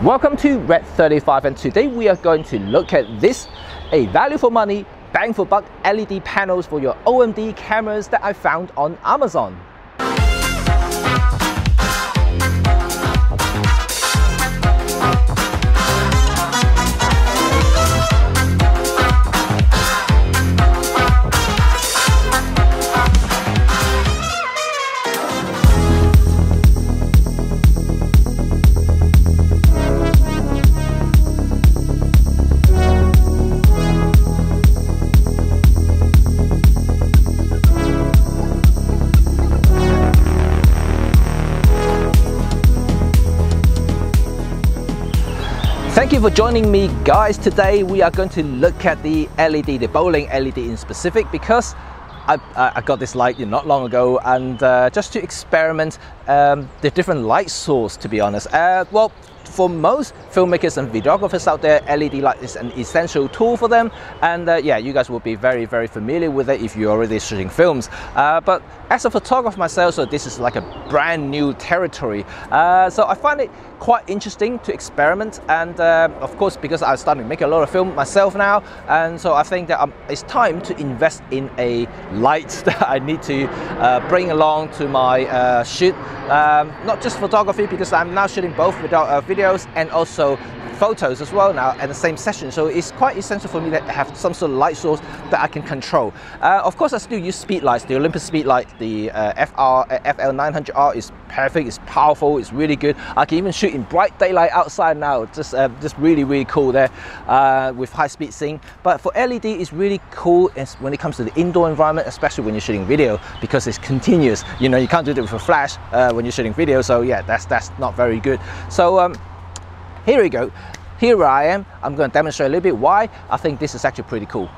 Welcome to RED35, and today we are going to look at this, a value for money, bang for buck LED panels for your OMD cameras that I found on Amazon. Thank you for joining me, guys. Today we are going to look at the LED, the BoLing LED in specific, because I got this light not long ago, and just to experiment the different light source, to be honest. Well, for most filmmakers and videographers out there, LED light is an essential tool for them, and yeah, you guys will be very familiar with it if you're already shooting films. But as a photographer myself, so this is like a brand new territory. So I find it quite interesting to experiment, and of course, because I'm starting to make a lot of film myself now, and so I think that it's time to invest in a light that I need to bring along to my shoot. Not just photography, because I'm now shooting both videos and also photos as well now at the same session, so it's quite essential for me to have some sort of light source that I can control. Of course, I still use speedlights. The Olympus speedlight, the FL900R is perfect, it's powerful, it's really good. I can even shoot in bright daylight outside now, just really cool there with high speed sync. But for LED, it's really cool when it comes to the indoor environment, especially when you're shooting video, because it's continuous. You know, you can't do it with a flash when you're shooting video, so yeah, that's not very good. So here we go. Here I am. I'm going to demonstrate a little bit why I think this is actually pretty cool.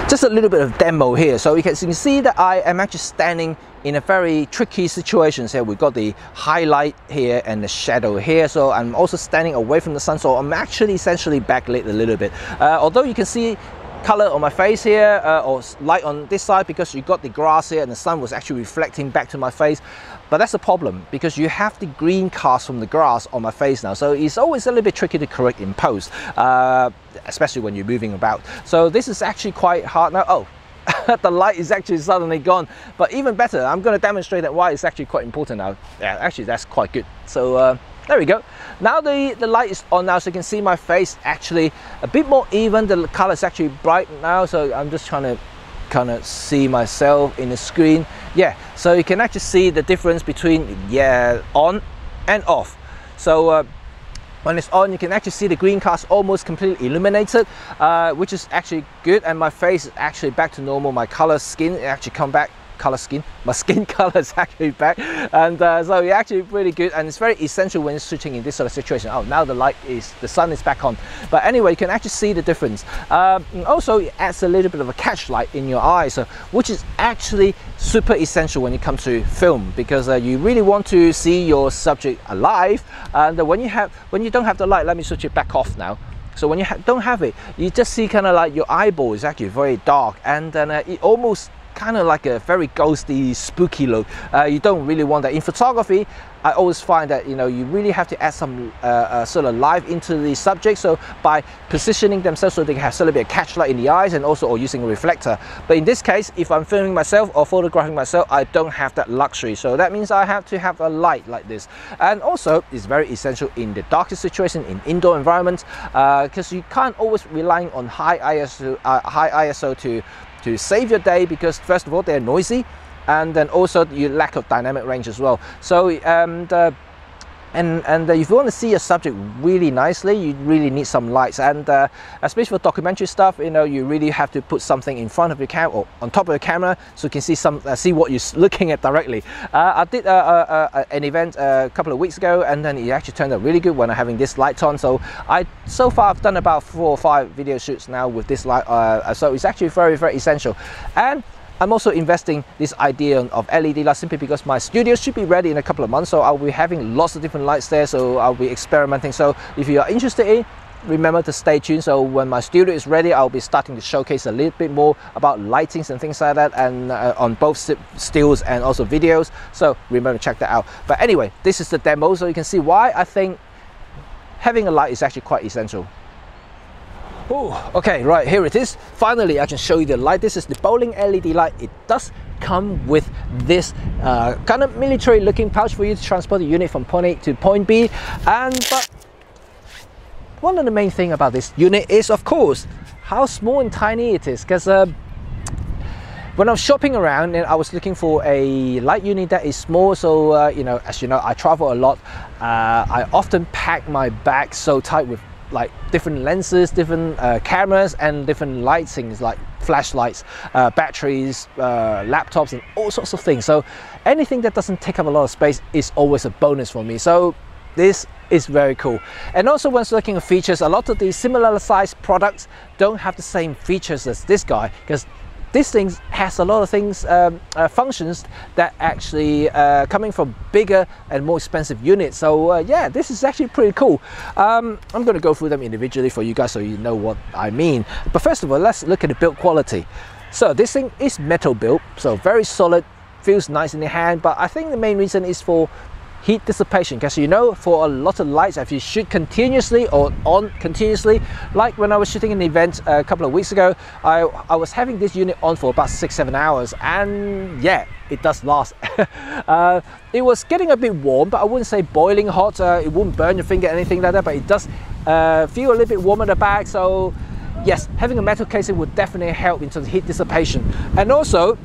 Just a little bit of demo here. So you can see that I am actually standing in a very tricky situation here. We've got the highlight here and the shadow here. So I'm also standing away from the sun. So I'm actually essentially backlit a little bit. Although you can see color on my face here, or light on this side, because you got the grass here and the sun was actually reflecting back to my face. But that's a problem, because you have the green cast from the grass on my face now, so it's always a little bit tricky to correct in post, especially when you're moving about. So this is actually quite hard now. Oh, the light is actually suddenly gone. But even better, I'm going to demonstrate that why it's actually quite important now. Yeah, actually that's quite good. So there we go. Now the light is on now, so you can see my face actually a bit more even. The color is actually bright now, so I'm just trying to kind of see myself in the screen. Yeah, so you can actually see the difference between on and off. So when it's on, you can actually see the green cast almost completely illuminated, which is actually good, and my face is actually back to normal. My color skin actually come back. My skin color is actually back, and so it's actually pretty good, and it's very essential when you're shooting in this sort of situation. Oh, now the sun is back on. But anyway, you can actually see the difference. Also, it adds a little bit of a catch light in your eye, so which is actually super essential when it comes to film, because you really want to see your subject alive. And when you don't have the light, let me switch it back off now. So when you don't have it, you just see kind of like your eyeball is actually very dark, and then it almost kind of like a very ghosty, spooky look. You don't really want that. In photography, I always find that you really have to add some sort of life into the subject, so by positioning themselves so they can have a little bit of catch light in the eyes, and also or using a reflector. But in this case, if I'm filming myself or photographing myself, I don't have that luxury, so that means I have to have a light like this. And also, it's very essential in the darkest situation, in indoor environments, because you can't always rely on high ISO to save your day, because first of all, they're noisy, and then also you lack of dynamic range as well. So and if you want to see a subject really nicely, you really need some lights, and especially for documentary stuff, you really have to put something in front of your camera or on top of the camera, so you can see what you're looking at directly. I did an event a couple of weeks ago, and then it actually turned out really good when I'm having this light on. So so far I've done about 4 or 5 video shoots now with this light, so it's actually very essential. And I'm also investing this idea of LED lights simply because my studio should be ready in a couple of months, so I'll be having lots of different lights there, so I'll be experimenting. So if you are interested in, remember to stay tuned. So when my studio is ready, I'll be starting to showcase a little bit more about lightings and things like that, and on both stills and also videos. So remember to check that out. But anyway, this is the demo, so you can see why I think having a light is actually quite essential. Oh, okay, right, here it is. Finally, I can show you the light. This is the BoLing LED light. It does come with this kind of military looking pouch for you to transport the unit from point A to point B. But one of the main things about this unit is, of course, how small and tiny it is. Because when I was shopping around, and I was looking for a light unit that is small, so you know, as you know, I travel a lot. I often pack my bag so tight with like different lenses, different cameras, and different lightings like flashlights, batteries, laptops, and all sorts of things. So anything that doesn't take up a lot of space is always a bonus for me. So this is very cool. And also, when looking at features, a lot of the similar sized products don't have the same features as this guy, because this thing has a lot of things, functions that actually coming from bigger and more expensive units. So yeah, this is actually pretty cool. I'm going to go through them individually for you guys so you know what I mean. But first of all, let's look at the build quality. So this thing is metal built, so very solid, feels nice in the hand. But I think the main reason is for heat dissipation, because you know, for a lot of lights, if you shoot continuously or on continuously, like when I was shooting an event a couple of weeks ago, I was having this unit on for about 6-7 hours, and yeah, it does last. It was getting a bit warm, but I wouldn't say boiling hot. It wouldn't burn your finger, anything like that, but it does feel a little bit warm in the back. So yes, having a metal casing would definitely help in terms of heat dissipation. And also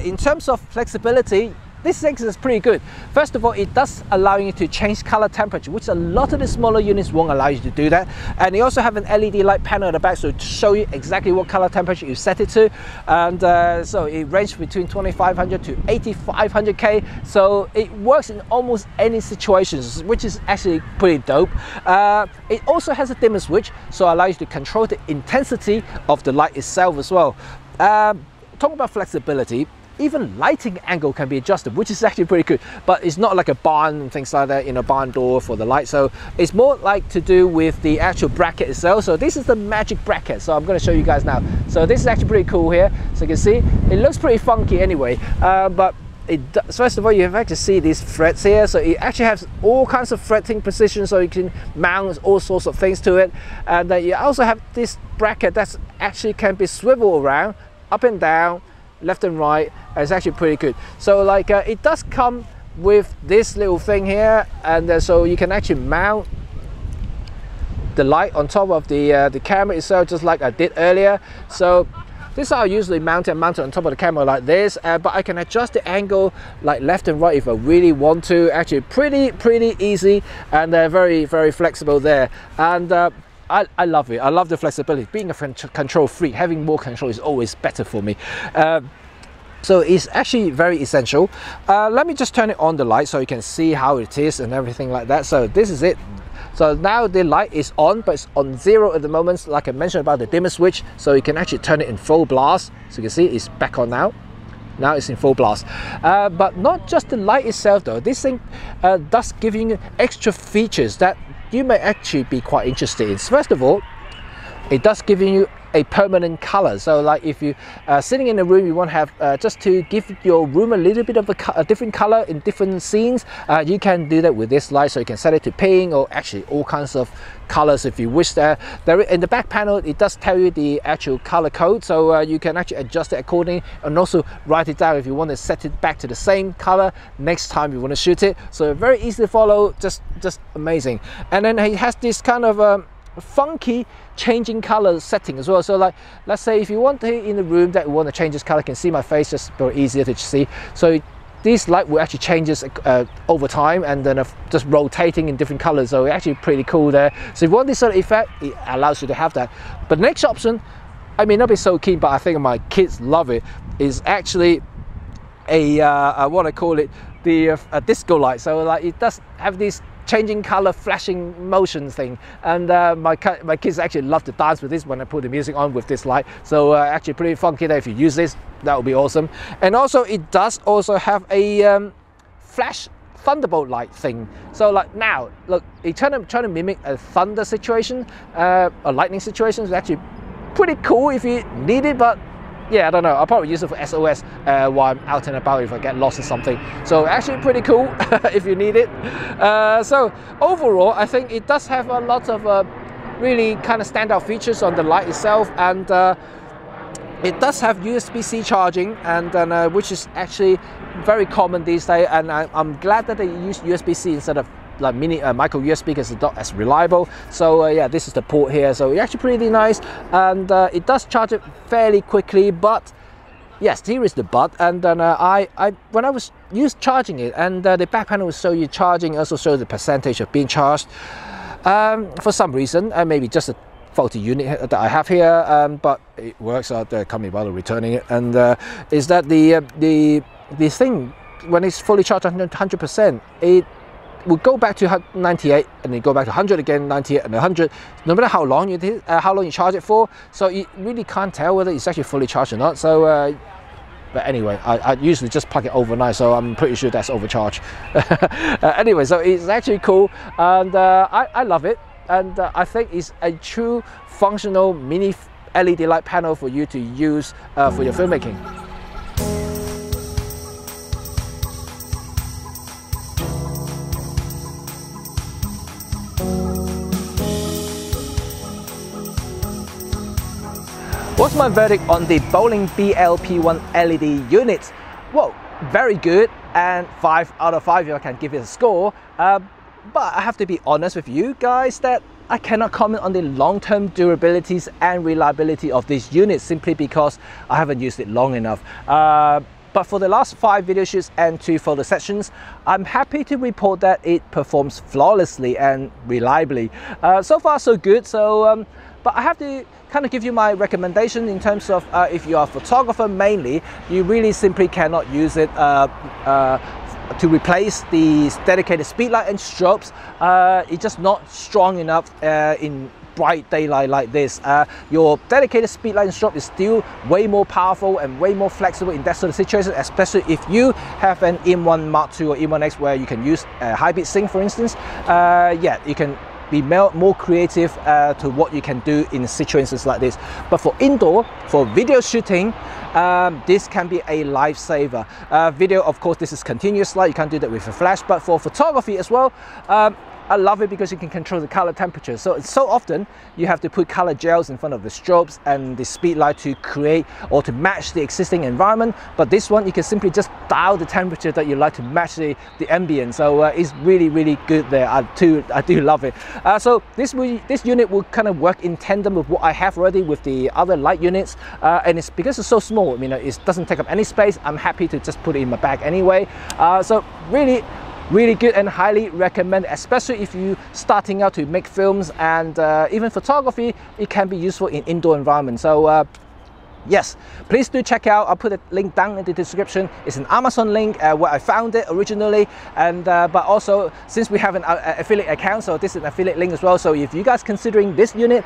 in terms of flexibility, this thing is pretty good. First of all, it does allow you to change color temperature, which a lot of the smaller units won't allow you to do that. And you also have an LED light panel at the back, so to show you exactly what color temperature you set it to. And so it ranges between 2500 to 8500K. So it works in almost any situations, which is actually pretty dope. It also has a dimmer switch, so it allows you to control the intensity of the light itself as well. Talking about flexibility, even lighting angle can be adjusted, which is actually pretty good. But it's not like a barn and things like that, you know, barn door for the light. So it's more like to do with the actual bracket itself. So this is the magic bracket. So I'm going to show you guys now. So this is actually pretty cool here. So you can see it looks pretty funky anyway. But it does, first of all, you have to see these threads here. So it actually has all kinds of threading positions, so you can mount all sorts of things to it. And then you also have this bracket that actually can be swiveled around, up and down, left and right. It's actually pretty good. So like it does come with this little thing here, and so you can actually mount the light on top of the camera itself, just like I did earlier. So this is how I usually mount it on top of the camera like this, but I can adjust the angle like left and right if I really want to. Actually pretty easy, and very flexible there. And I love it. I love the flexibility. Being a control freak, having more control is always better for me. So it's actually very essential. Let me just turn it on the light so you can see how it is and everything like that. So this is it. So now the light is on, but it's on 0 at the moment, like I mentioned about the dimmer switch. So you can actually turn it in full blast. So you can see it's back on now. Now it's in full blast. But not just the light itself though. This thing does give you extra features that you may actually be quite interested in. First of all, it does give you a permanent color. So like if you sitting in a room, you want to have just to give your room a little bit of a different color in different scenes, you can do that with this light. So you can set it to pink or actually all kinds of colors if you wish. There in the back panel, it does tell you the actual color code, so you can actually adjust it accordingly, and also write it down if you want to set it back to the same color next time you want to shoot it. So very easy to follow, just amazing. And then it has this kind of funky changing color setting as well. So like, let's say if you want to in the room that you want to change this color, you can see my face, just very easier to see. So this light will actually changes over time, and then just rotating in different colors. So it's actually pretty cool there. So if you want this sort of effect, it allows you to have that. But next option, I may not be so keen, but I think my kids love it, is actually a what I call it, the disco light. So like it does have this changing color flashing motion thing, and my kids actually love to dance with this when I put the music on with this light. So actually pretty funky there. If you use this, that would be awesome. And also it does also have a flash thunderbolt light thing. So like now look, it's trying to mimic a thunder situation, a lightning situation. Is actually pretty cool if you need it, but yeah, I don't know. I'll probably use it for SOS while I'm out and about if I get lost or something. So actually pretty cool if you need it. So overall, I think it does have a lot of really kind of standout features on the light itself, and it does have USB-C charging, and which is actually very common these days. And I'm glad that they use USB-C instead of like micro USB, because it's not as reliable. So yeah, this is the port here, so it's actually pretty nice, and it does charge it fairly quickly. But yes, here is the but, and then when I was charging it, and the back panel will show you charging, also show the percentage of being charged. For some reason, maybe just a faulty unit that I have here, but it works out. Can't be bothered returning it. And is that the thing, when it's fully charged 100%, it will go back to 98, and then go back to 100 again, 98 and 100, no matter how long you charge it for. So you really can't tell whether it's actually fully charged or not. So but anyway, I usually just plug it overnight, so I'm pretty sure that's overcharged. Anyway, so it's actually cool, and I love it, and I think it's a true functional mini LED light panel for you to use for your filmmaking. What's my verdict on the BoLing BL-P1 LED unit? Well, very good, and 5 out of 5 if I can give it a score. But I have to be honest with you guys that I cannot comment on the long-term durabilities and reliability of this unit, simply because I haven't used it long enough. But for the last 5 video shoots and 2 photo sessions, I'm happy to report that it performs flawlessly and reliably. So far so good. So but I have to kind of give you my recommendation in terms of if you are a photographer mainly, you really simply cannot use it to replace the dedicated speedlight and strobes. It's just not strong enough in bright daylight like this. Your dedicated speedlight and strobe is still way more powerful and way more flexible in that sort of situation, especially if you have an M1 Mark II or M1X where you can use high-bit sync, for instance. Yeah, you can be more creative to what you can do in situations like this. But for indoor, for video shooting, this can be a lifesaver. Video, of course, this is continuous light, you can't do that with a flash, but for photography as well, I love it because you can control the color temperature. So often you have to put color gels in front of the strobes and the speedlight to create or to match the existing environment. But this one, you can simply just dial the temperature that you like to match the ambient. So it's really good there. I do love it. So this unit will kind of work in tandem with what I have already with the other light units. And it's because it's so small, you know, it doesn't take up any space. I'm happy to just put it in my bag anyway. So really good and highly recommend, especially if you're starting out to make films and even photography. It can be useful in indoor environments. So yes, please do check out. I'll put a link down in the description. It's an Amazon link where I found it originally, and but also since we have an affiliate account, so this is an affiliate link as well. So if you guys considering this unit,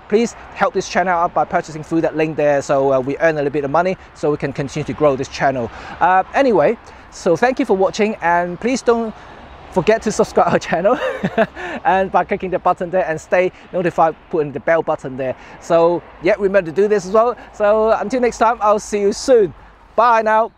please help this channel out by purchasing through that link there, so we earn a little bit of money so we can continue to grow this channel. Anyway, so thank you for watching, and please don't forget to subscribe our channel and by clicking the button there, and stay notified putting the bell button there. So yeah, remember to do this as well. So until next time, I'll see you soon. Bye now.